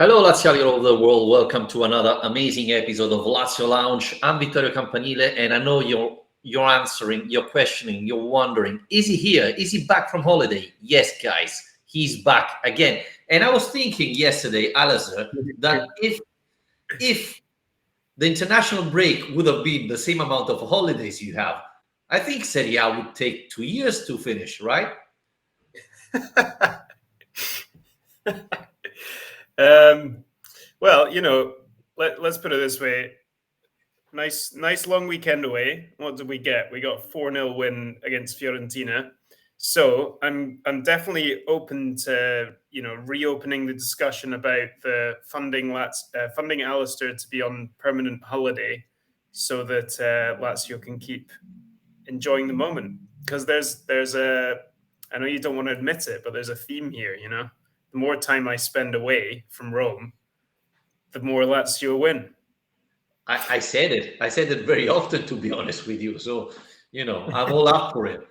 Hello, Laziali all over the world. Welcome to another amazing episode of Lazio Lounge. I'm Vittorio Campanile, and I know you're answering, you're questioning, you're wondering: is he here? Is he back from holiday? Yes, guys, he's back again. And I was thinking yesterday, Alistair, that if the international break would have been the same amount of holidays you have, I think Serie A would take 2 years to finish, right? Well, let's put it this way. Nice long weekend away. What did we get? We got 4-0 win against Fiorentina. So I'm definitely open to reopening the discussion about the funding Alistair to be on permanent holiday, so that Lazio can keep enjoying the moment. Because there's a I know you don't want to admit it, but there's a theme here. The more time I spend away from Rome, the more Lazio win. I said it. I said it very often, to be honest with you. So, I'm all up for it.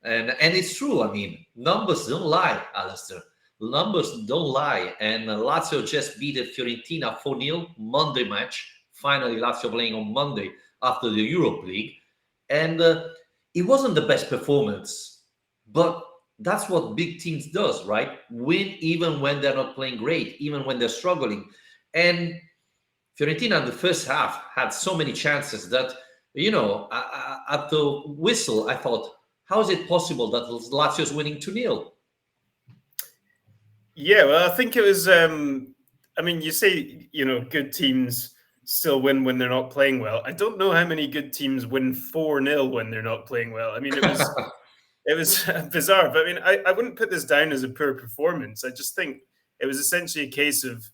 And it's true. I mean, numbers don't lie, Alistair. Numbers don't lie. And Lazio just beat Fiorentina 4-0 Monday match. Finally, Lazio playing on Monday after the Europe League. And it wasn't the best performance, but that's what big teams does, right? Win even when they're not playing great, even when they're struggling. And Fiorentina in the first half had so many chances that, at the whistle, I thought, how is it possible that Lazio's winning 2-0? Yeah, well, I think it was, you say, good teams still win when they're not playing well. I don't know how many good teams win 4-0 when they're not playing well. I mean, it was bizarre. But I mean, I wouldn't put this down as a poor performance. I just think it was essentially a case of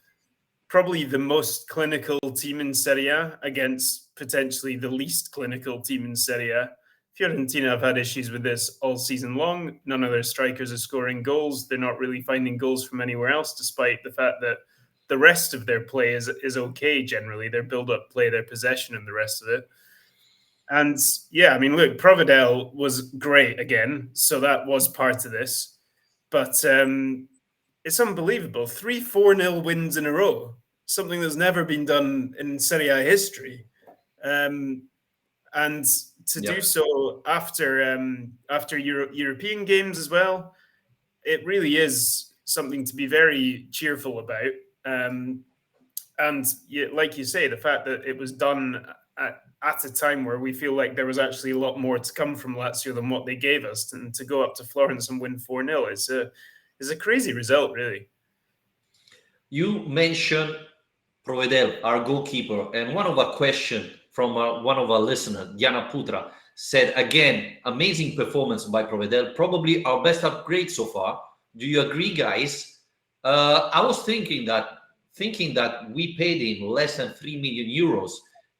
probably the most clinical team in Serie A against potentially the least clinical team in Serie A. Fiorentina have had issues with this all season long. None of their strikers are scoring goals. They're not really finding goals from anywhere else, despite the fact that the rest of their play is okay generally. Their build-up play, their possession, and the rest of it. And yeah, I mean, look, Provedel was great again, so that was part of this. But it's unbelievable. 3 4-0 wins in a row, something that's never been done in Serie A history. And to do so after European games as well, it really is something to be very cheerful about. And like you say, the fact that it was done at a time where we feel like there was actually a lot more to come from Lazio than what they gave us, and to go up to Florence and win 4-0 is a crazy result, really. You mentioned Provedel, our goalkeeper, and one of our questions from one of our listeners, Diana Putra, said, again, amazing performance by Provedel, probably our best upgrade so far. Do you agree, guys? I was thinking that we paid him less than 3 million euros,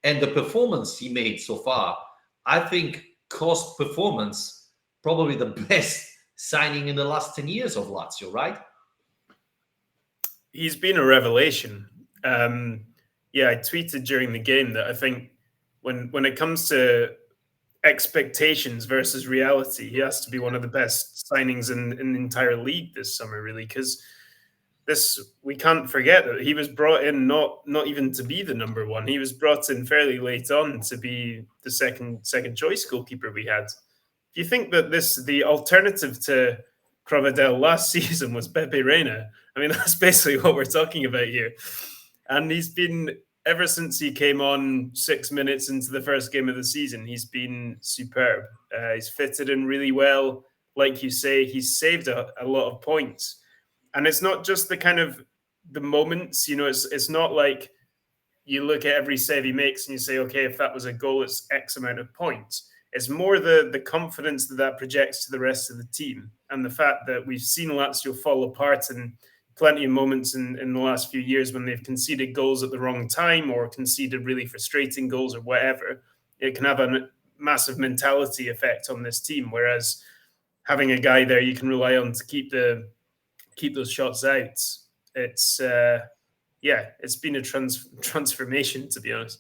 and the performance he made so far, I think, cost performance, probably the best signing in the last 10 years of Lazio, right? He's been a revelation. I tweeted during the game that I think when it comes to expectations versus reality, he has to be one of the best signings in the entire league this summer, really, because we can't forget that he was brought in not even to be the number one. He was brought in fairly late on to be the second choice goalkeeper we had. If you think that the alternative to Provedel last season was Pepe Reina, I mean, that's basically what we're talking about here. And he's been, ever since he came on 6 minutes into the first game of the season, he's been superb. He's fitted in really well. Like you say, he's saved a lot of points. And it's not just the kind of the moments, it's not like you look at every save he makes and you say, okay, if that was a goal, it's X amount of points. It's more the confidence that projects to the rest of the team, and the fact that we've seen Lazio fall apart in plenty of moments in the last few years when they've conceded goals at the wrong time or conceded really frustrating goals or whatever. It can have a massive mentality effect on this team, whereas having a guy there you can rely on to keep those shots out, it's been a transformation, to be honest.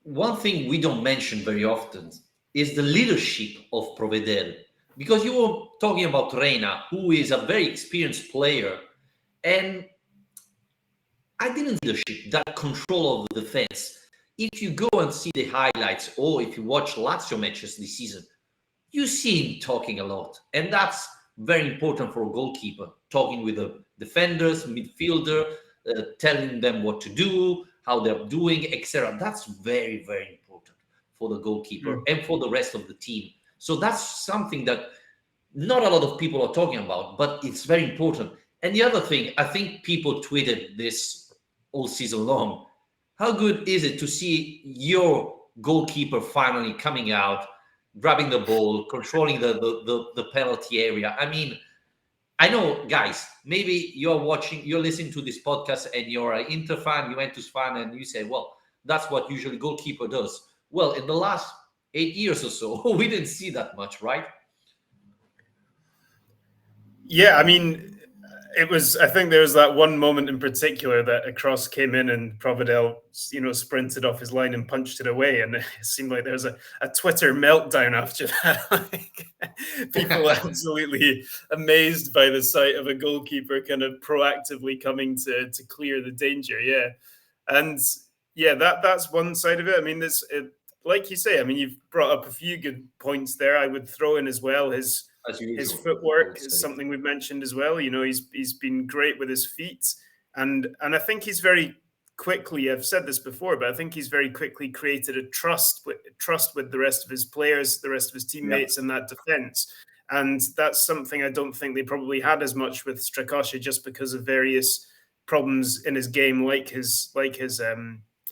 One thing we don't mention very often is the leadership of Provedel, because you were talking about Reina, who is a very experienced player, and I didn't see leadership, that control of the defense. If you go and see the highlights, or if you watch Lazio matches this season, you see him talking a lot. And that's very important for a goalkeeper, talking with the defenders, midfielder, telling them what to do, how they're doing, etc. That's very, very important for the goalkeeper and for the rest of the team. So that's something that not a lot of people are talking about, but it's very important. And the other thing, I think people tweeted this all season long. How good is it to see your goalkeeper finally coming out, grabbing the ball, controlling the penalty area? I mean, I know, guys, maybe you're listening to this podcast and you're an Inter fan, Juventus fan, and you say, well, that's what usually goalkeeper does. Well, in the last 8 years or so, we didn't see that much, right? Yeah, I mean, I think there was that one moment in particular that a cross came in and Provedel, sprinted off his line and punched it away. And it seemed like there was a Twitter meltdown after that. Like, people absolutely amazed by the sight of a goalkeeper kind of proactively coming to clear the danger. Yeah. And yeah, that's one side of it. I mean, like you say, I mean, you've brought up a few good points there. I would throw in as well his footwork is something we've mentioned as well. He's been great with his feet, and I think he's very quickly. I've said this before, but I think he's very quickly created a trust with the rest of his players, the rest of his teammates, in that defense. And that's something I don't think they probably had as much with Strakosha, just because of various problems in his game, like his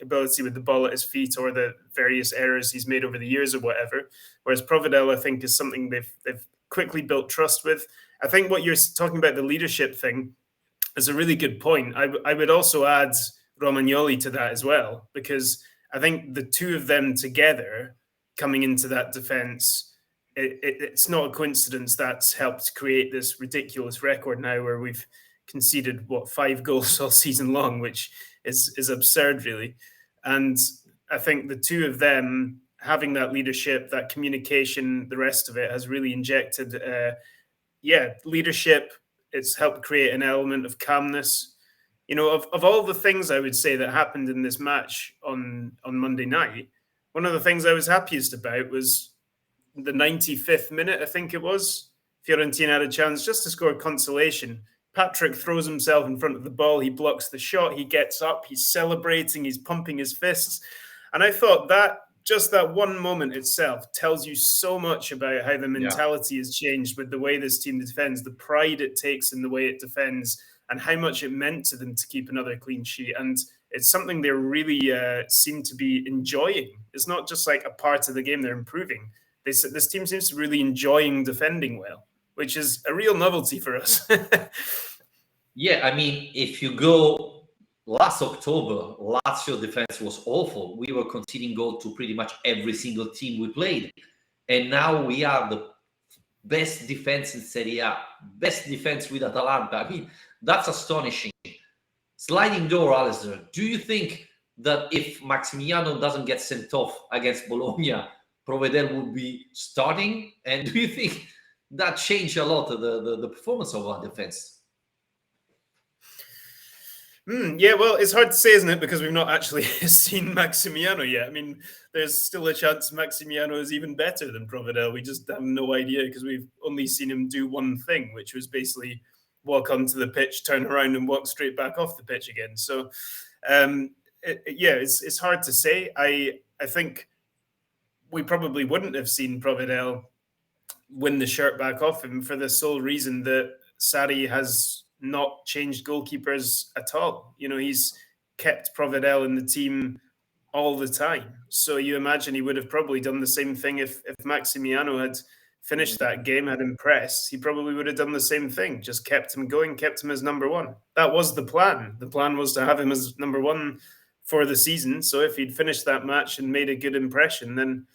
ability with the ball at his feet, or the various errors he's made over the years or whatever. Whereas Provedel, I think, is something they've quickly built trust with. I think what you're talking about, the leadership thing, is a really good point. I would also add Romagnoli to that as well, because I think the two of them together coming into that defense, it's not a coincidence that's helped create this ridiculous record now where we've conceded 5 goals all season long, which is absurd, really. And I think the two of them having that leadership, that communication, the rest of it has really injected, leadership. It's helped create an element of calmness. Of all the things I would say that happened in this match on Monday night, one of the things I was happiest about was the 95th minute, I think it was. Fiorentina had a chance just to score consolation. Patric throws himself in front of the ball. He blocks the shot. He gets up. He's celebrating. He's pumping his fists. And I thought that just that one moment itself tells you so much about how the mentality has changed with the way this team defends, the pride it takes in the way it defends, and how much it meant to them to keep another clean sheet. And it's something they really seem to be enjoying. It's not just like a part of the game they're improving. This team seems to be really enjoying defending well, which is a real novelty for us. Yeah, I mean, if you go last October, Lazio defense was awful. We were conceding goal to pretty much every single team we played. And now we are the best defense in Serie A, best defense with Atalanta. I mean, that's astonishing. Sliding door, Alistair. Do you think that if Maximiano doesn't get sent off against Bologna, Provedel would be starting? And do you think that changed a lot the performance of our defense? Yeah, well, it's hard to say, isn't it? Because we've not actually seen Maximiano yet. I mean, there's still a chance Maximiano is even better than Provedel. We just have no idea because we've only seen him do one thing, which was basically walk onto the pitch, turn around and walk straight back off the pitch again. So, it's hard to say. I think we probably wouldn't have seen Provedel win the shirt back off him for the sole reason that Sarri has not changed goalkeepers at all. He's kept Provedel in the team all the time. So you imagine he would have probably done the same thing if Maximiano had finished that game, had impressed. He probably would have done the same thing, just kept him going, kept him as number one. That was the plan. The plan was to have him as number one for the season. So if he'd finished that match and made a good impression, then,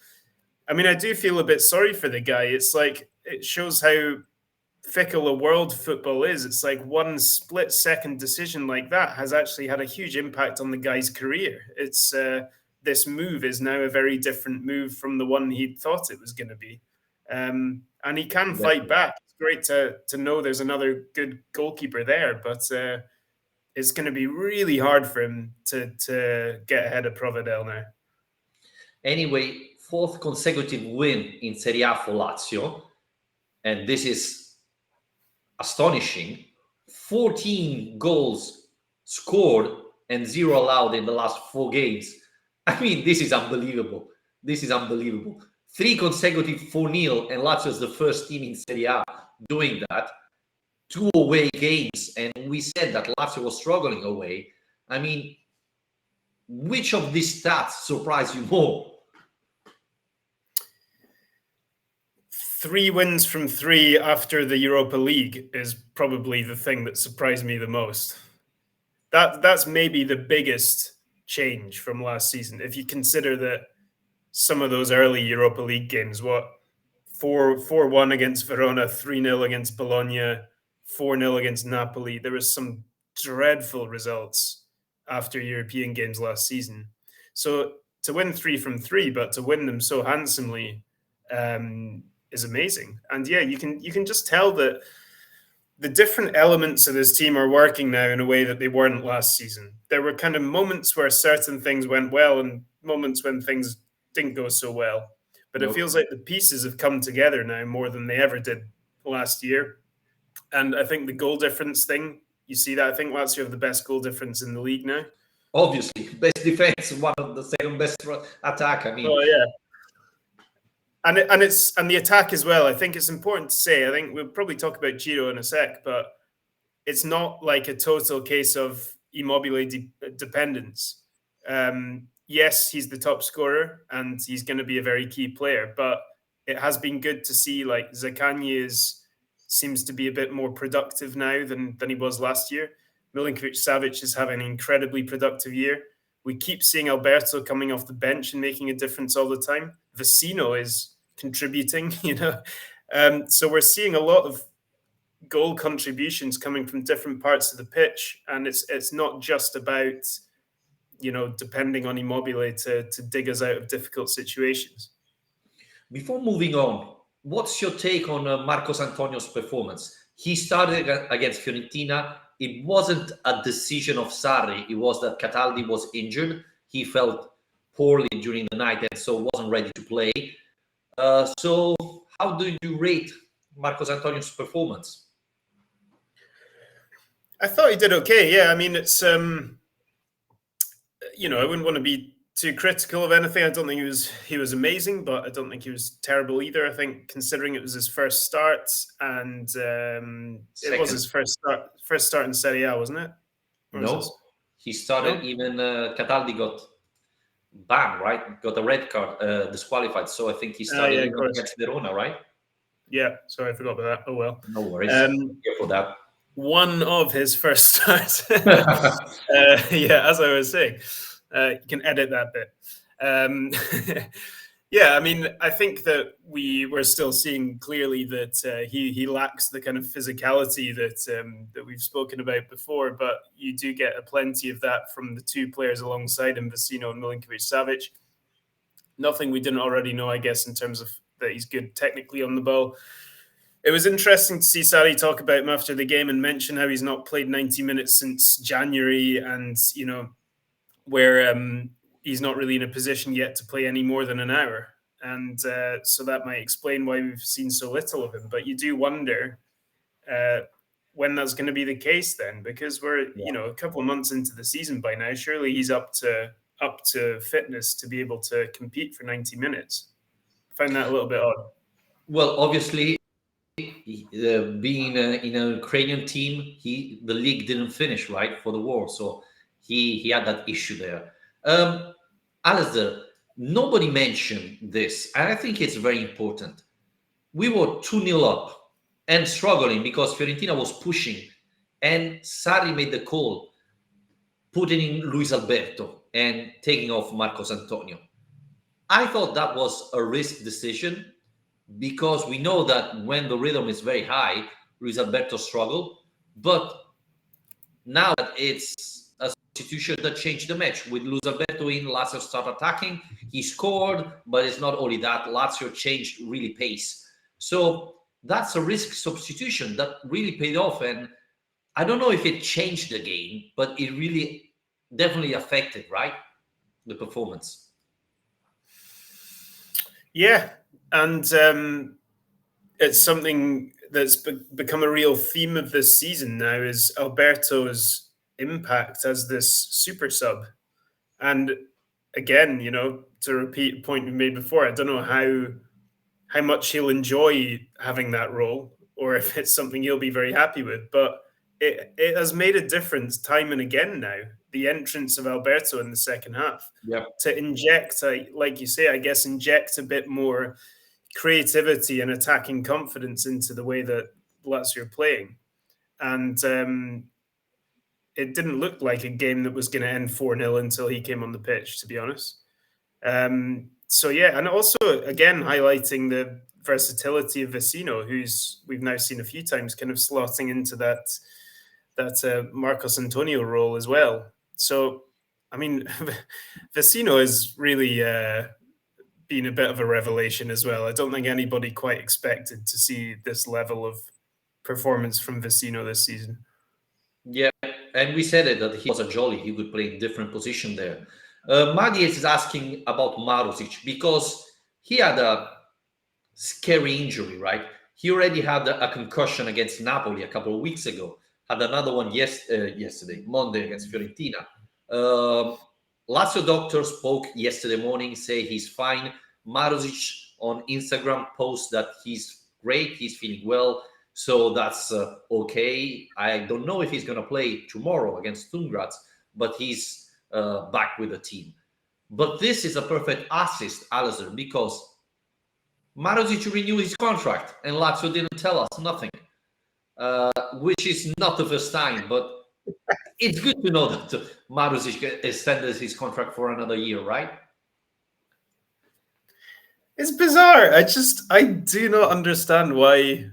I mean, I do feel a bit sorry for the guy. It's like, it shows how fickle a world football is. It's like one split second decision like that has actually had a huge impact on the guy's career. It's this move is now a very different move from the one he thought it was going to be. And he can fight back. It's great to know there's another good goalkeeper there, but it's going to be really hard for him to get ahead of Provedel now. Anyway, fourth consecutive win in Serie A for Lazio, and this is astonishing. 14 goals scored and 0 allowed in the last 4 games. I mean, this is unbelievable. This is unbelievable. 3 consecutive 4-0, and Lazio is the first team in Serie A doing that. 2 away games, and we said that Lazio was struggling away. I mean, which of these stats surprised you more? 3 wins from 3 after the Europa League is probably the thing that surprised me the most. That's maybe the biggest change from last season. If you consider that some of those early Europa League games, 4-1 against Verona, 3-0 against Bologna, 4-0 against Napoli. There was some dreadful results after European games last season. So to win 3 from 3, but to win them so handsomely is amazing. And yeah, you can just tell that the different elements of this team are working now in a way that they weren't last season. There were kind of moments where certain things went well and moments when things didn't go so well. But it feels like the pieces have come together now more than they ever did last year. And I think the goal difference thing, you see that? I think Lazio have the best goal difference in the league now. Obviously, best defense, one of the second best attack. I mean, oh yeah, and the attack as well. I think it's important to say. I think we'll probably talk about Giro in a sec, but it's not like a total case of Immobile dependence. Yes, he's the top scorer and he's going to be a very key player, but it has been good to see like Zaccagni seems to be a bit more productive now than he was last year. Milinkovic-Savic is having an incredibly productive year. We keep seeing Alberto coming off the bench and making a difference all the time. Vecino is contributing, so we're seeing a lot of goal contributions coming from different parts of the pitch, and it's not just about depending on Immobile to dig us out of difficult situations. Before moving on, what's your take on Marcos Antonio's performance? He started against Fiorentina. It wasn't a decision of Sarri. It was that Cataldi was injured. He felt poorly during the night and so wasn't ready to play. So how do you rate Marcos Antonio's performance? I thought he did okay. Yeah, I mean, it's I wouldn't want to be too critical of anything. I don't think he was amazing, but I don't think he was terrible either. I think considering it was his first start and it was his first start in Serie A, wasn't it? No, he started. Even Cataldi got banned, right? Got a red card, disqualified. So I think he started against Verona, right? Yeah, sorry, I forgot about that. Oh well, no worries. Here for that. One of his first starts. Yeah, as I was saying, you can edit that bit. Yeah, I mean, I think that we're still seeing clearly that he lacks the kind of physicality that we've spoken about before, but you do get a plenty of that from the 2 players alongside him, Vecino and Milinkovic-Savic. Nothing we didn't already know, I guess, in terms of that he's good technically on the ball. It was interesting to see Sarri talk about him after the game and mention how he's not played 90 minutes since January and, where he's not really in a position yet to play any more than an hour. And so that might explain why we've seen so little of him. But you do wonder when that's going to be the case then, because we're, a couple of months into the season by now. Surely he's up to fitness to be able to compete for 90 minutes. I find that a little bit odd. Well, obviously, being in a Ukrainian team, the league didn't finish right for the war, so he had that issue there. Alistair, nobody mentioned this, and I think it's very important. We were 2-0 up and struggling because Fiorentina was pushing, and Sarri made the call, putting in Luis Alberto and taking off Marcos Antonio. I thought that was a risk decision, because we know that when the rhythm is very high, Luis Alberto struggled. But now that it's a substitution that changed the match, with Luis Alberto in, Lazio start attacking. He scored, but it's not only that. Lazio changed really pace. So that's a risk substitution that really paid off. And I don't know if it changed the game, but it really definitely affected, right, the performance. Yeah, and it's something that's become a real theme of this season now is Alberto's impact as this super sub. And again, to repeat a point we made before, I don't know how much he'll enjoy having that role or if it's something he'll be very happy with. But it has made a difference time and again now, the entrance of Alberto in the second half Yep. to inject, like you say, I guess, inject a bit more creativity and attacking confidence into the way that Lazio are playing. And it didn't look like a game that was going to end 4-0 until he came on the pitch, to be honest. So, yeah, and also, again, highlighting the versatility of Vecino, who's we've now seen a few times kind of slotting into that Marcos Antonio role as well. So, I mean, Vecino is really been a bit of a revelation as well. I don't think anybody quite expected to see this level of performance from Vecino this season. Yeah, and we said it that he was a jolly. He could play in different position there. Madies is asking about Marusic because he had a scary injury, right? He already had a concussion against Napoli a couple of weeks ago. Had another one yesterday, Monday against Fiorentina. Lazio doctor spoke yesterday morning, say he's fine. Marusic on Instagram posts that he's great, he's feeling well, so that's okay. I don't know if he's going to play tomorrow against Sturm, but he's back with the team. But this is a perfect assist, Alistair, because Marusic renewed his contract and Lazio didn't tell us nothing, which is not the first time, but it's good to know that Marusic extended his contract for another year, right? It's bizarre. I do not understand why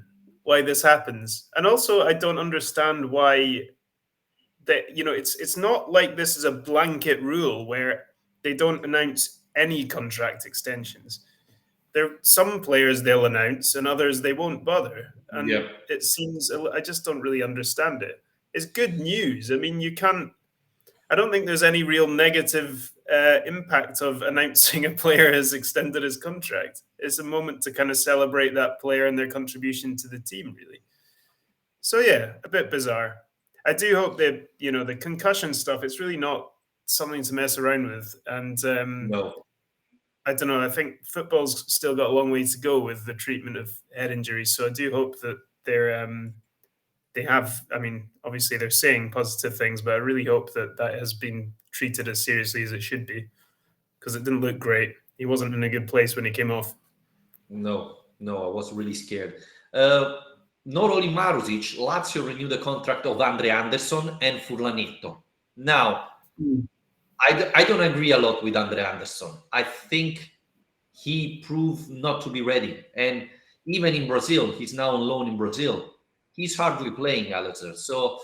this happens, and also I don't understand why that it's not like this is a blanket rule where they don't announce any contract extensions. There are some players they'll announce and others they won't bother, and Yeah. it seems I just don't really understand it. It's good news. I mean, you can't. I don't think there's any real negative impact of announcing a player has extended his contract. It's a moment to kind of celebrate that player and their contribution to the team, really. So yeah, a bit bizarre. I do hope that the concussion stuff. It's really not something to mess around with, and No. I don't know. I think football's still got a long way to go with the treatment of head injuries. So I do hope that they have. I mean, obviously they're saying positive things, but I really hope that has been treated as seriously as it should be, because it didn't look great. He wasn't in a good place when he came off. No, I was really scared. Not only Marusic, Lazio renewed the contract of Andre Anderson and Furlanetto. Now, I don't agree a lot with Andre Anderson. I think he proved not to be ready. And even in Brazil, he's now on loan in Brazil. He's hardly playing, Alistair. So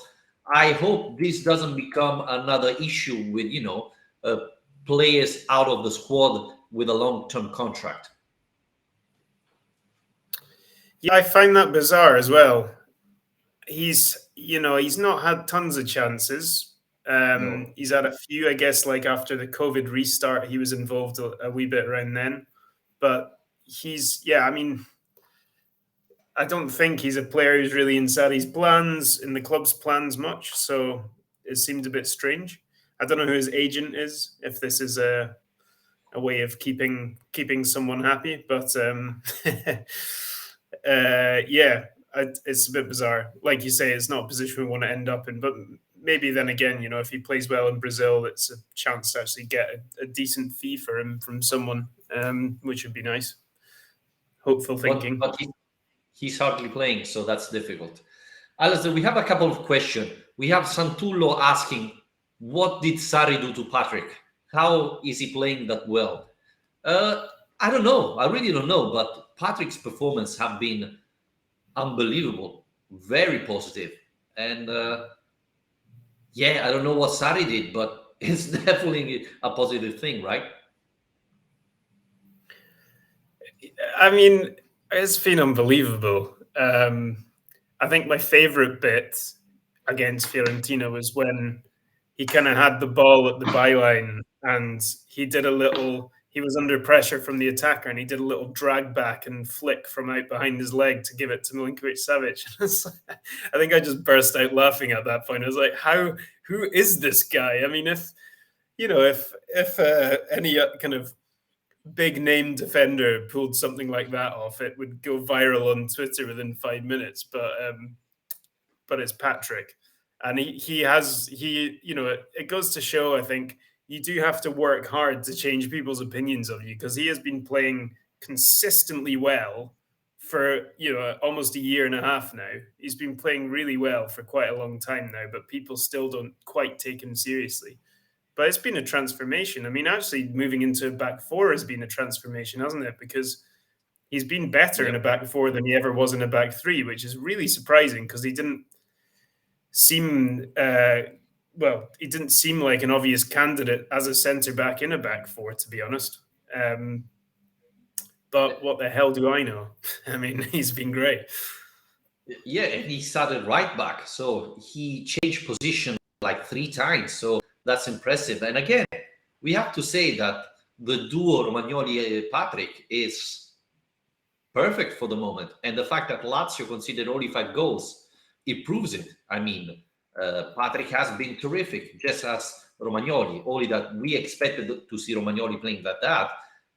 I hope this doesn't become another issue with, players out of the squad with a long-term contract. Yeah, I find that bizarre as well. He's not had tons of chances. No. He's had a few, I guess, like after the COVID restart, he was involved a wee bit around then. But I mean, I don't think he's a player who's really inside his plans, in the club's plans much. So it seemed a bit strange. I don't know who his agent is, if this is a way of keeping someone happy, but yeah, it's a bit bizarre. Like you say, it's not a position we want to end up in, but maybe then again, if he plays well in Brazil, it's a chance to actually get a decent fee for him from someone, which would be nice. Hopeful thinking. But he's hardly playing, so that's difficult. Alistair, we have a couple of questions. We have Santullo asking, what did Sarri do to Patric? How is he playing that well? I don't know. I really don't know. But Patric's performance have been unbelievable, very positive. And yeah, I don't know what Sarri did, but it's definitely a positive thing, right? I mean, it's been unbelievable. I think my favorite bit, against Fiorentina was when he kind of had the ball at the byline and he was under pressure from the attacker and he did a little drag back and flick from out behind his leg to give it to Milinkovic-Savic. I think I just burst out laughing at that point. I was like, who is this guy? I mean, if any kind of big name defender pulled something like that off, it would go viral on Twitter within 5 minutes. But it's Patric, and it goes to show, I think, you do have to work hard to change people's opinions of you, because he has been playing consistently well for almost a year and a half now. He's been playing really well for quite a long time now, but people still don't quite take him seriously. But it's been a transformation. I mean, actually moving into a back four has been a transformation, hasn't it? Because he's been better in a back four than he ever was in a back three, which is really surprising, because he didn't seem he didn't seem like an obvious candidate as a centre back in a back four, to be honest. But what the hell do I know? I mean, he's been great. Yeah, and he started right back, so he changed position like 3 times. So that's impressive. And again, we have to say that the duo Romagnoli-Patric is perfect for the moment. And the fact that Lazio conceded only 5 goals, it proves it. I mean, Patric has been terrific, just as Romagnoli, only that we expected to see Romagnoli playing like that,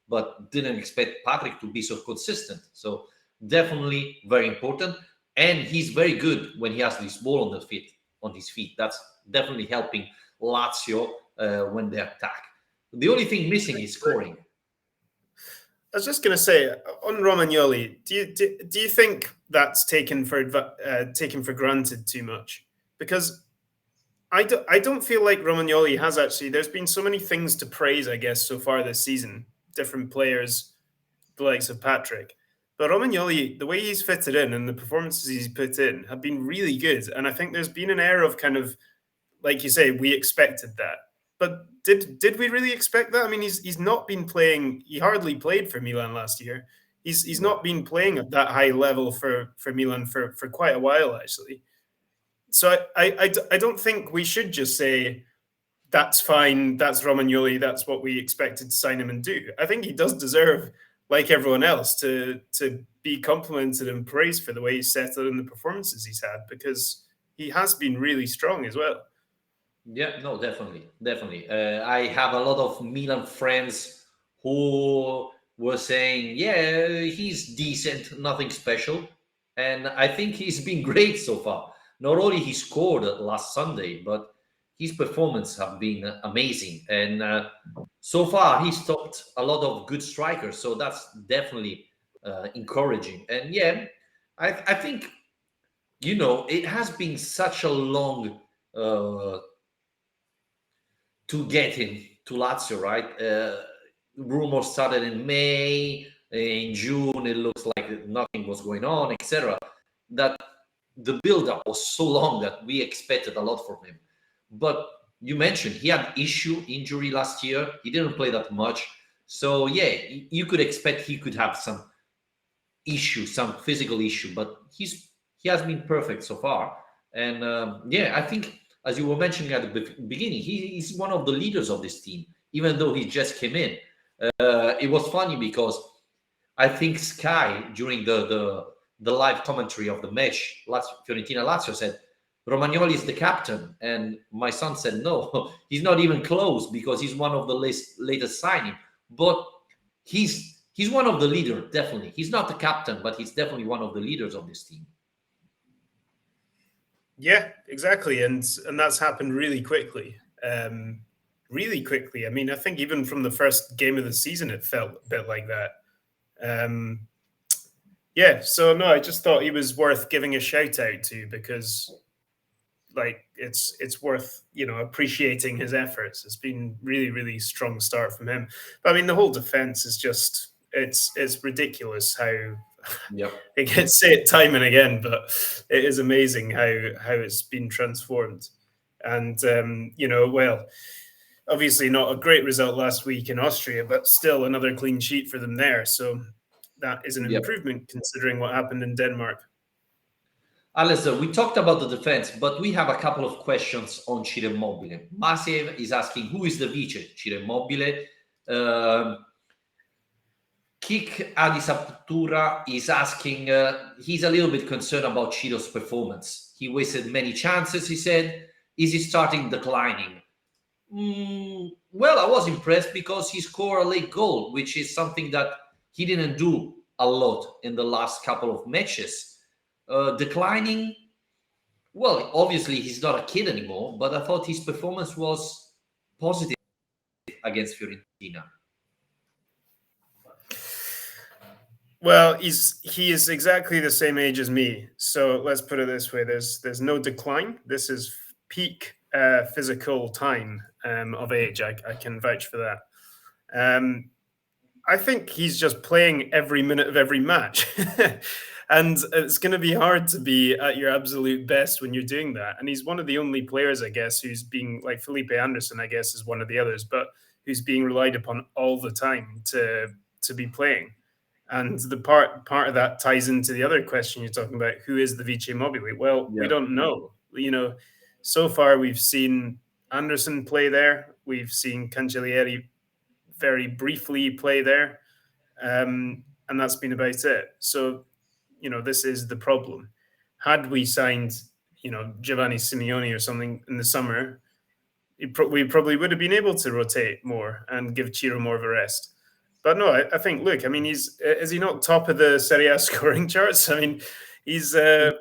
but didn't expect Patric to be so consistent. So definitely very important. And he's very good when he has this ball on his feet. That's definitely helping Lazio when they attack. The only thing missing is scoring. I was just going to say, on Romagnoli, do you think that's taken for granted too much? Because I don't feel like Romagnoli has actually. There's been so many things to praise, I guess, so far this season. Different players, the likes of Patric. But Romagnoli, the way he's fitted in and the performances he's put in have been really good. And I think there's been an air of kind of, like you say, we expected that. But did we really expect that? I mean, he's not been playing. He hardly played for Milan last year. He's not been playing at that high level for Milan for quite a while, actually. So I don't think we should just say that's fine, that's Romagnoli, that's what we expected to sign him and do. I think he does deserve, like everyone else, to be complimented and praised for the way he's settled and the performances he's had, because he has been really strong as well. Yeah, no, definitely. I have a lot of Milan friends who were saying, yeah, he's decent, nothing special. And I think he's been great so far. Not only he scored last Sunday, but his performance have been amazing. And so far, he stopped a lot of good strikers. So that's definitely encouraging. And yeah, I think, it has been such a long to get him to Lazio, right? Rumors started in May. In June, it looks like nothing was going on, etc. That the build-up was so long that we expected a lot from him. But you mentioned he had injury last year. He didn't play that much. So, yeah, you could expect he could have some issue, some physical issue. But he has been perfect so far. And, I think, as you were mentioning at the beginning, he's one of the leaders of this team, even though he just came in. It was funny because I think Sky, during the live commentary of the match, Fiorentina Lazio, said Romagnoli is the captain, and my son said no, he's not even close because he's one of the latest signing. But he's one of the leaders, definitely. He's not the captain, but he's definitely one of the leaders of this team. Yeah, exactly, and that's happened really quickly. Really quickly. I mean, I think even from the first game of the season, it felt a bit like that. So no, I just thought he was worth giving a shout out to, because it's worth appreciating his efforts. It's been really, really strong start from him. But I mean, the whole defense is just it's ridiculous how it gets said time and again, but it is amazing how it's been transformed. And obviously not a great result last week in Austria, but still another clean sheet for them there. So that is an improvement considering what happened in Denmark. Alistair, we talked about the defense, but we have a couple of questions on Ciro Immobile. Masiev is asking, who is the vice Ciro Immobile? Kik Adisaptura is asking, he's a little bit concerned about Ciro's performance. He wasted many chances, he said. Is he starting declining? Well, I was impressed because he scored a late goal, which is something that he didn't do a lot in the last couple of matches. Declining, well, obviously he's not a kid anymore, but I thought his performance was positive against Fiorentina. Well, he is exactly the same age as me. So let's put it this way: there's no decline. This is peak physical time of age. I can vouch for that. I think he's just playing every minute of every match. And it's going to be hard to be at your absolute best when you're doing that. And he's one of the only players, I guess, who's being, like Felipe Anderson, I guess, is one of the others, but who's being relied upon all the time to be playing. And the part of that ties into the other question you're talking about: who is the Vice Immobile? Well, we don't know. So far we've seen Anderson play there. We've seen Cancellieri very briefly play there, and that's been about it. So, this is the problem. Had we signed, Giovanni Simeone or something in the summer, we probably would have been able to rotate more and give Ciro more of a rest. But no, I think, look, I mean, is he not top of the Serie A scoring charts? I mean, he's. I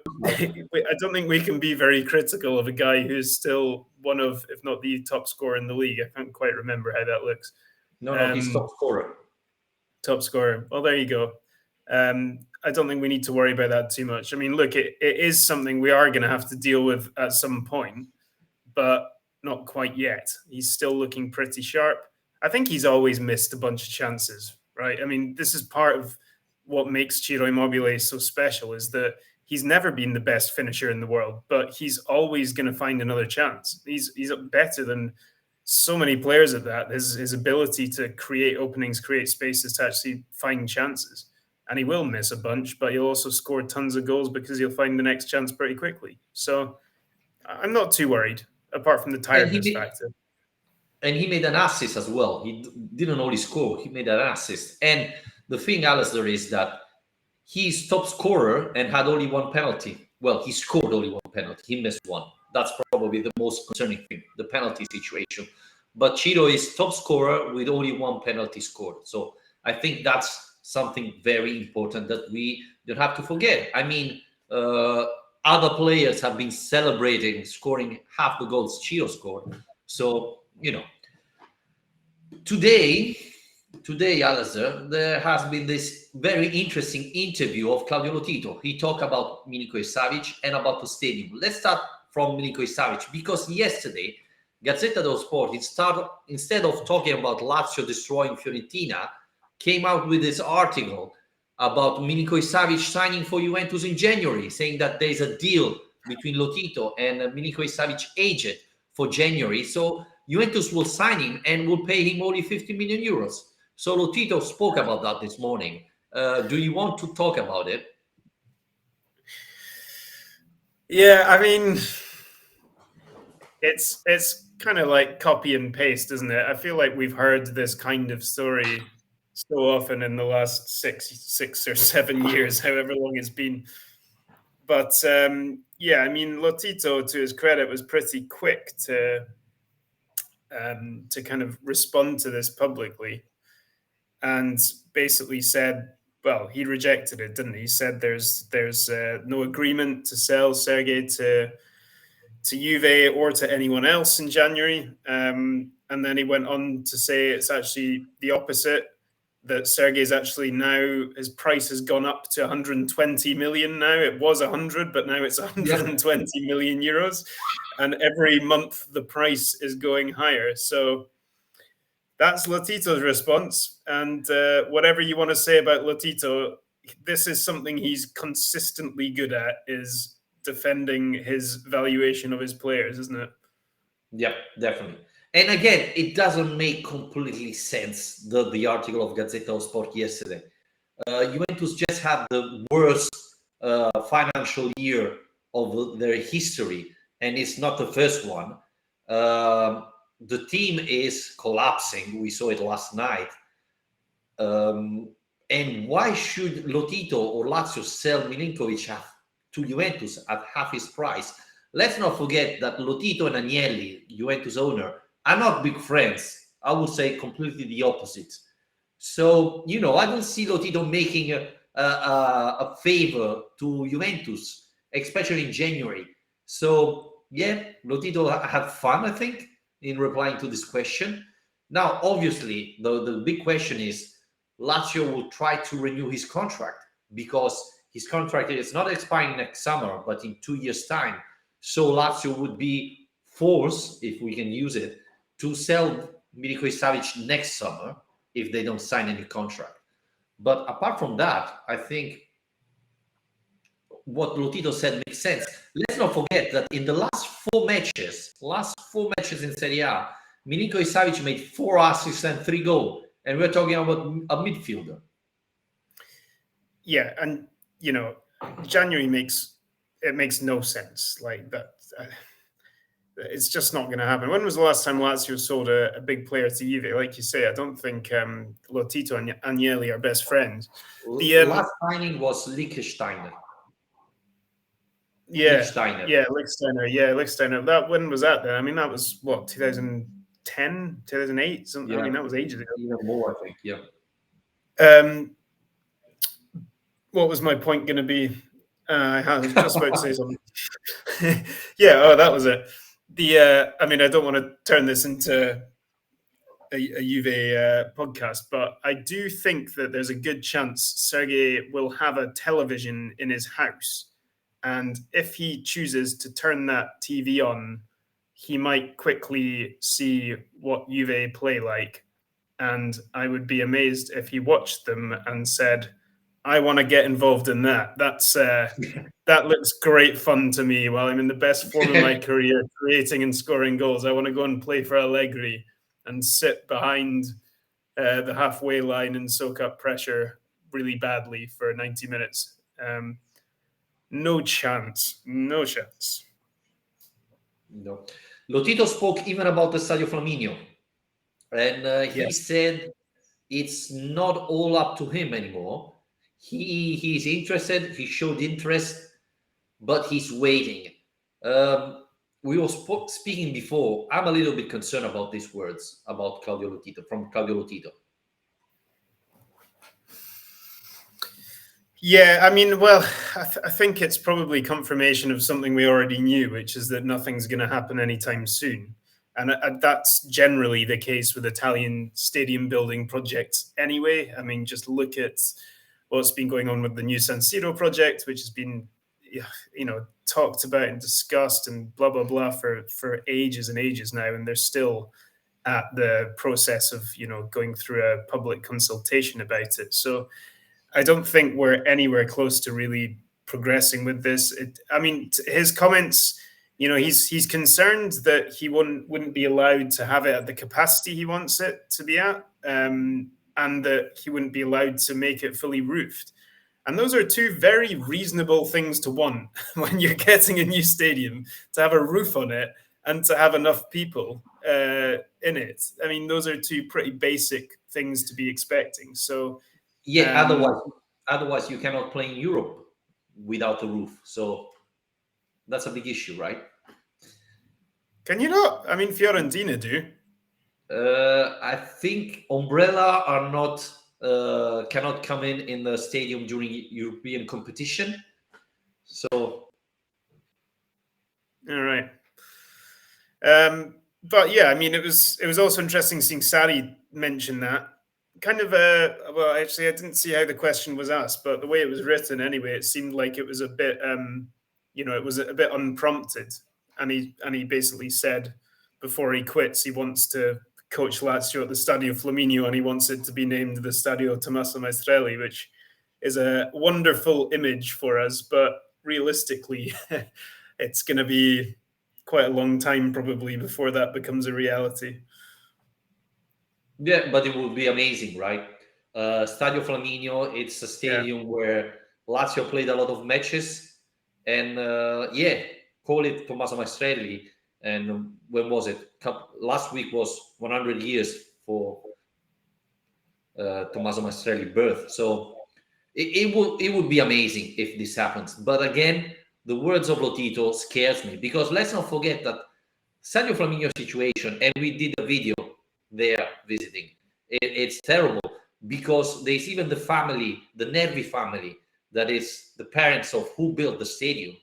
don't think we can be very critical of a guy who's still one of, if not the top scorer in the league. I can't quite remember how that looks. No, he's top scorer. Top scorer. Well, there you go. I don't think we need to worry about that too much. I mean, look, it is something we are going to have to deal with at some point, but not quite yet. He's still looking pretty sharp. I think he's always missed a bunch of chances, right? I mean, this is part of what makes Ciro Immobile so special, is that he's never been the best finisher in the world, but he's always going to find another chance. He's better than so many players at that. His ability to create openings, create spaces to actually find chances. And he will miss a bunch, but he'll also score tons of goals because he'll find the next chance pretty quickly. So I'm not too worried, apart from the tiredness factor. And he made an assist as well. He didn't only score, he made an assist. And the thing, Alistair, is that he's top scorer and had only one penalty. Well, he scored only one penalty. He missed one. That's probably the most concerning thing, the penalty situation. But Ciro is top scorer with only one penalty scored. So I think that's something very important that we don't have to forget. I mean, other players have been celebrating scoring half the goals Ciro scored. So, today, Alistair, there has been this very interesting interview of Claudio Lotito. He talked about Milinkovic-Savic and about the stadium. Let's start from Milinkovic-Savic, because yesterday, Gazzetta dello Sport, instead of talking about Lazio destroying Fiorentina, came out with this article about Milinkovic-Savic signing for Juventus in January, saying that there's a deal between Lotito and Milinkovic-Savic agent for January. So Juventus will sign him and will pay him only 50 million euros. So Lotito spoke about that this morning. Do you want to talk about it? Yeah, I mean, it's kind of like copy and paste, isn't it? I feel like we've heard this kind of story so often in the last six or 7 years, however long it's been. But yeah, I mean, Lotito, to his credit, was pretty quick to kind of respond to this publicly, and basically said, well, he rejected it, didn't he? He said there's no agreement to sell Sergej to Juve or to anyone else in January. And then he went on to say it's actually the opposite, that Sergej's actually now, his price has gone up to 120 million now. It was 100, but now it's 120 million euros. And every month the price is going higher. So that's Lotito's response. And whatever you want to say about Lotito, this is something he's consistently good at, is defending his valuation of his players, isn't it? Yep, definitely. And again, it doesn't make completely sense, the article of Gazzetta dello Sport yesterday. Juventus just had the worst financial year of their history, and it's not the first one. The team is collapsing. We saw it last night. And why should Lotito or Lazio sell Milinkovic to Juventus at half his price? Let's not forget that Lotito and Agnelli, Juventus owner, are not big friends. I would say completely the opposite. So, I don't see Lotito making a favor to Juventus, especially in January. So, yeah, Lotito had fun, I think, in replying to this question. Now, obviously, the big question is, Lazio will try to renew his contract because his contract is not expiring next summer, but in 2 years' time. So Lazio would be forced, if we can use it, to sell Milinkovic-Savic next summer if they don't sign any contract. But apart from that, I think what Lotito said makes sense. Let's not forget that in the last four matches in Serie A, Milinkovic-Savic made 4 assists and 3 goals. And we're talking about a midfielder. Yeah, and January makes no sense. Like that, it's just not going to happen. When was the last time Lazio sold a big player to Juve? Like you say, I don't think Lotito and Agnelli are best friends. The last signing was Lichtsteiner. Lichtsteiner. That when was that then? I mean, that was what, 2010, 2008, something. Yeah. I mean, that was ages ago. Even more, I think. Yeah. What was my point going to be? I was just about to say something. Yeah. That was it. I mean, I don't want to turn this into a Juve podcast, but I do think that there's a good chance Sergej will have a television in his house. And if he chooses to turn that TV on, he might quickly see what Juve play like. And I would be amazed if he watched them and said, I want to get involved in that. That looks great fun to me. While I'm in the best form of my career, creating and scoring goals, I want to go and play for Allegri and sit behind the halfway line and soak up pressure really badly for 90 minutes. No chance. No. Lotito spoke even about the Stadio Flaminio, and he said it's not all up to him anymore. He's interested. He showed interest, but he's waiting. We were speaking before. I'm a little bit concerned about these words about Claudio Lotito. Yeah, I mean, well, I think it's probably confirmation of something we already knew, which is that nothing's going to happen anytime soon. And that's generally the case with Italian stadium building projects anyway. I mean, just look at what's been going on with the new San Siro project, which has been, talked about and discussed and blah, blah, blah for ages and ages now. And they're still at the process of, going through a public consultation about it. So I don't think we're anywhere close to really progressing with this. His comments, he's concerned that he wouldn't be allowed to have it at the capacity he wants it to be at, and that he wouldn't be allowed to make it fully roofed. And those are two very reasonable things to want when you're getting a new stadium, to have a roof on it and to have enough people in it. I mean, those are two pretty basic things to be expecting. So, yeah, otherwise you cannot play in Europe without a roof. So that's a big issue, right? Can you not? I mean, Fiorentina do. I think Umbrella are not cannot come in the stadium during European competition. So, all right. But yeah, I mean, it was also interesting seeing Sarri mention that. Kind of well, actually, I didn't see how the question was asked, but the way it was written anyway, it seemed like it was a bit, it was a bit unprompted. And he basically said before he quits, he wants to coach Lazio at the Stadio Flaminio, and he wants it to be named the Stadio Tommaso Maestrelli, which is a wonderful image for us. But realistically, it's going to be quite a long time probably before that becomes a reality. Yeah, but it would be amazing, right? Stadio Flaminio, it's a stadium where Lazio played a lot of matches. And call it Tommaso Maestrelli. And when was it? Last week was 100 years for Tommaso Maestrelli birth. So it would be amazing if this happens. But again, the words of Lotito scares me, because let's not forget that Stadio Flaminio situation, and we did a video there visiting. It's terrible, because there's even the family, the Nervi family, that is the parents of who built the stadium,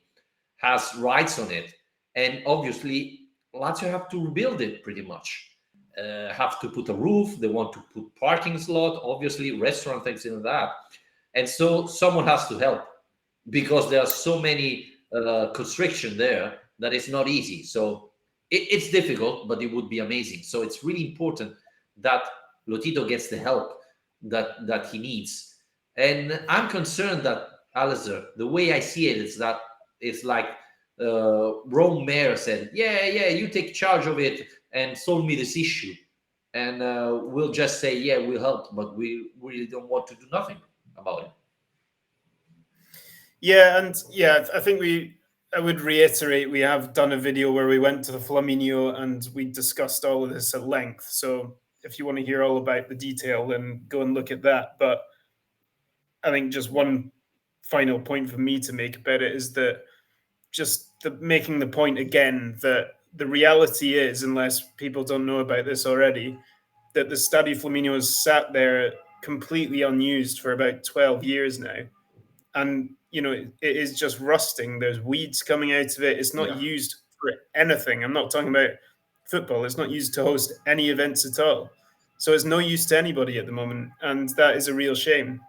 has rights on it. And obviously, Lazio have to rebuild it pretty much. Have to put a roof. They want to put parking slot, obviously, restaurant, things like that. And so someone has to help, because there are so many constriction there that it's not easy. So it's difficult, but it would be amazing. So it's really important that Lotito gets the help that he needs. And I'm concerned that, Alistair, the way I see it is that it's like Rome mayor said, yeah, you take charge of it and solve me this issue. And we'll just say, yeah, we'll help, but we really don't want to do nothing about it. Yeah, and I think I would reiterate, we have done a video where we went to the Flaminio and we discussed all of this at length. So if you want to hear all about the detail, then go and look at that. But I think just one final point for me to make about it is that making the point again that the reality is, unless people don't know about this already, that the Stadio Flaminio has sat there completely unused for about 12 years now. And, it is just rusting. There's weeds coming out of it. It's not used for anything. I'm not talking about football. It's not used to host any events at all. So it's no use to anybody at the moment. And that is a real shame.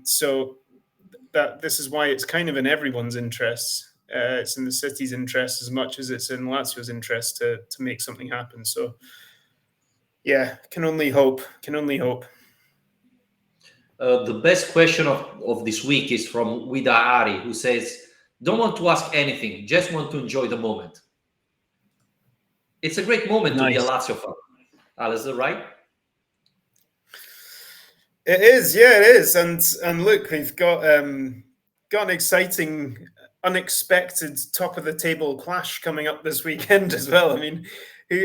So this is why it's kind of in everyone's interests. It's in the city's interest as much as it's in Lazio's interest to make something happen. So, yeah, can only hope. The best question of this week is from Wida Ari, who says, don't want to ask anything, just want to enjoy the moment. It's a great moment to be a Lazio fan. Alistair, right? It is, yeah, it is. And look, we've got an exciting, unexpected top of the table clash coming up this weekend as well. I mean,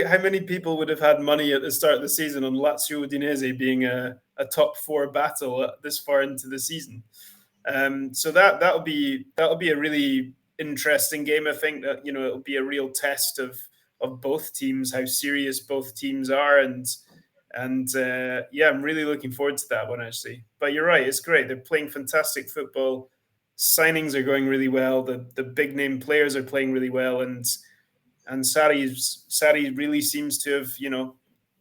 how many people would have had money at the start of the season on Lazio Udinese being a top four battle this far into the season? So that'll be a really interesting game. I think that it'll be a real test of both teams, how serious both teams are, and I'm really looking forward to that one, actually. But you're right, it's great. They're playing fantastic football. Signings are going really well. The big name players are playing really well, and Sarri really seems to have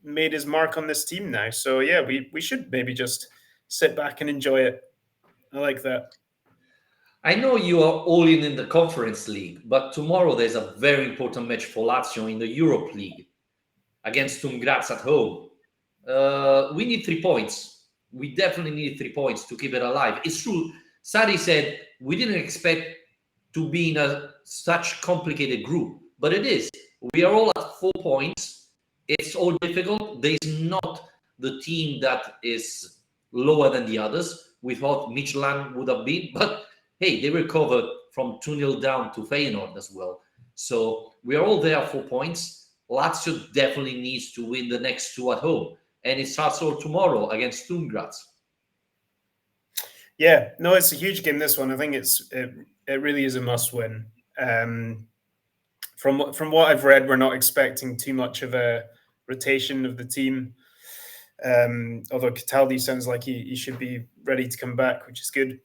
made his mark on this team now. So yeah, we should maybe just sit back and enjoy it. I like that. I know you are all in the Conference League, but tomorrow there's a very important match for Lazio in the Europe League against Sturm Graz at home. We need 3 points. We definitely need 3 points to keep it alive. It's true. Sarri said we didn't expect to be in such complicated group, but it is. We are all at 4 points. It's all difficult. There's not the team that is lower than the others. We thought Midtjylland would have been, but hey, they recovered from 2-0 down to Feyenoord as well. So we are all there at 4 points. Lazio definitely needs to win the next 2 at home. And it starts all tomorrow against Sturm Graz. Yeah, no, it's a huge game, this one. I think it really is a must-win. From what I've read, we're not expecting too much of a rotation of the team. Although Cataldi sounds like he should be ready to come back, which is good.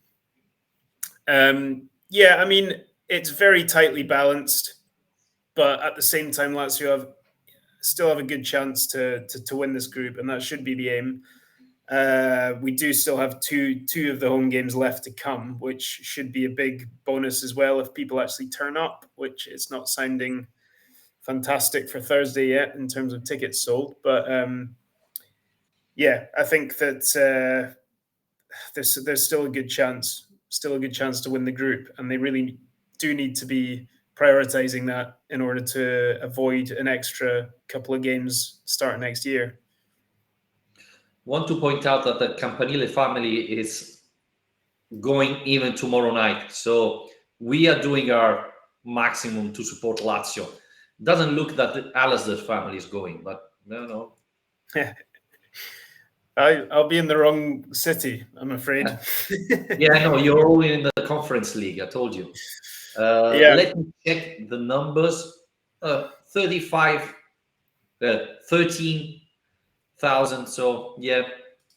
I mean, it's very tightly balanced, but at the same time, Lazio still have a good chance to win this group, and that should be the aim. We do still have two of the home games left to come, which should be a big bonus as well if people actually turn up, which is not sounding fantastic for Thursday yet in terms of tickets sold. But I think that there's still a good chance to win the group, and they really do need to be prioritizing that in order to avoid an extra couple of games starting next year. Want to point out that the Campanile family is going even tomorrow night. So we are doing our maximum to support Lazio. Doesn't look that the Alistair family is going, but no. I'll be in the wrong city, I'm afraid. Yeah, no, you're all in the Conference League. I told you. Yeah. Let me check the numbers. 13,000. So yeah,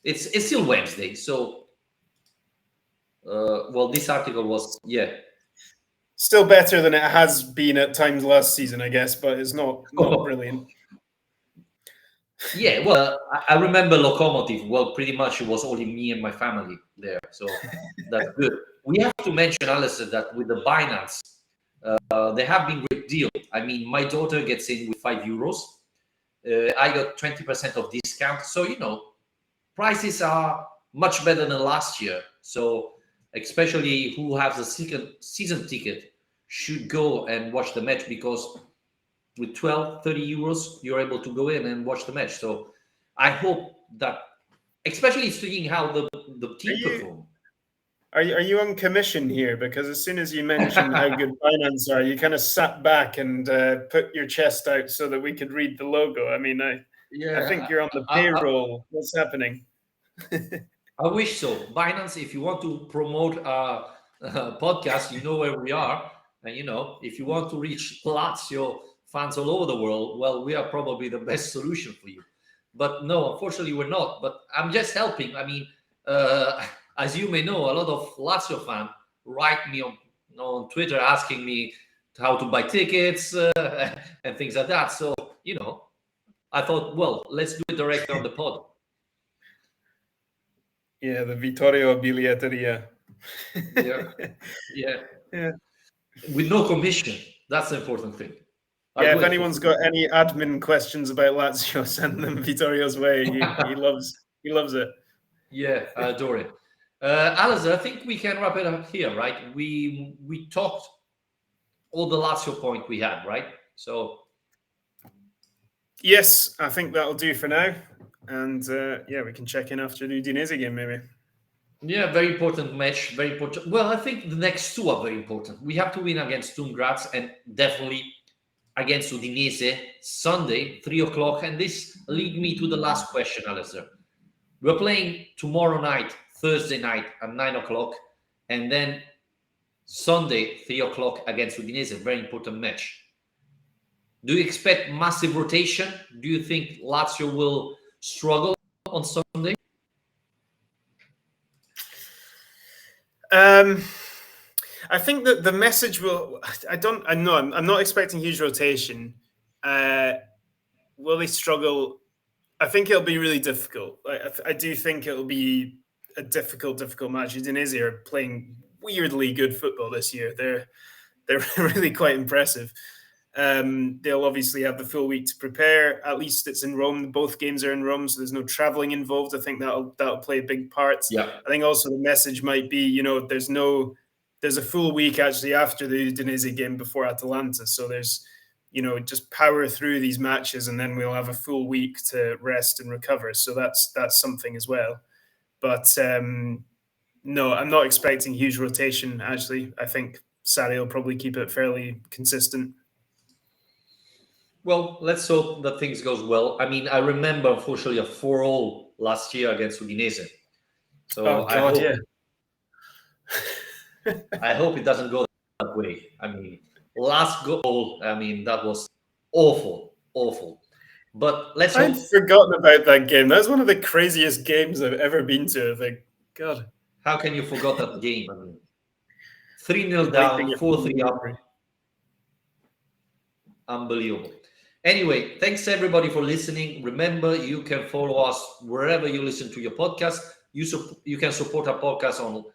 it's still Wednesday. So well, this article was Still better than it has been at times last season, I guess, but it's not brilliant. Yeah, well, I remember Lokomotiv. Well, pretty much it was only me and my family there, so that's good. We have to mention, Alistair, that with the Binance, there have been great deals. I mean, my daughter gets in with €5. I got 20% of discount. So, prices are much better than last year. So, especially who has a season ticket should go and watch the match, because with 12, 30 euros, you're able to go in and watch the match. So I hope that, especially speaking how the team perform. Are you on commission here? Because as soon as you mentioned how good Binance are, you kind of sat back and put your chest out so that we could read the logo. I mean, I think you're on the payroll. What's happening? I wish so. Binance, if you want to promote a podcast, you know where we are. And, if you want to reach Lazio fans all over the world, well, we are probably the best solution for you. But no, unfortunately, we're not. But I'm just helping. I mean, as you may know, a lot of Lazio fans write me on Twitter asking me how to buy tickets and things like that. So, I thought, well, let's do it directly on the pod. Yeah, the Vittorio Biglietteria. Yeah. With no commission. That's the important thing. Yeah, if anyone's got any admin questions about Lazio, send them Vittorio's way. He loves it. Yeah, I adore it. Alistair, I think we can wrap it up here, right? We talked all the Lazio point we had, right? So yes, I think that'll do for now. And we can check in after the Udinese game, maybe. Yeah, very important match. Very important. Well, I think the next two are very important. We have to win against Sturm Graz and definitely against Udinese Sunday, 3:00. And this leads me to the last question, Alistair. We're playing tomorrow night, Thursday night at 9:00, and then Sunday, 3:00 against Udinese. Very important match. Do you expect massive rotation? Do you think Lazio will struggle on Sunday? I think that the message will. I'm not expecting huge rotation. Will they struggle? I think it'll be really difficult. I do think it'll be a difficult match. Udinese are playing weirdly good football this year. They're really quite impressive. They'll obviously have the full week to prepare. At least it's in Rome. Both games are in Rome, so there's no traveling involved. I think that'll play a big part. Yeah. I think also the message might be, there's a full week actually after the Udinese game before Atalanta. So there's, just power through these matches, and then we'll have a full week to rest and recover. So that's something as well. But no, I'm not expecting huge rotation. Actually, I think Sarri will probably keep it fairly consistent. Well, let's hope that things goes well. I mean, I remember, unfortunately, a 4-4 last year against Udinese. So I hope it doesn't go that way. I mean, last goal, that was awful. But let's hope. I'd forgotten about that game. That's one of the craziest games I've ever been to. I think, God. How can you forget that game? 3-0 down, 4-3 up. Unbelievable. Anyway, thanks everybody for listening. Remember, you can follow us wherever you listen to your podcast. You can support our podcast on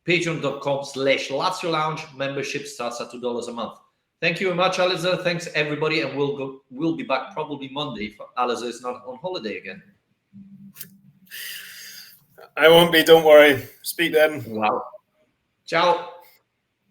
patreon.com/Lazio Lounge. Membership starts at $2 a month. Thank you very much, Alistair. Thanks everybody, and we'll be back probably Monday if Alistair is not on holiday again. I won't be, don't worry. Speak then. Wow. Ciao.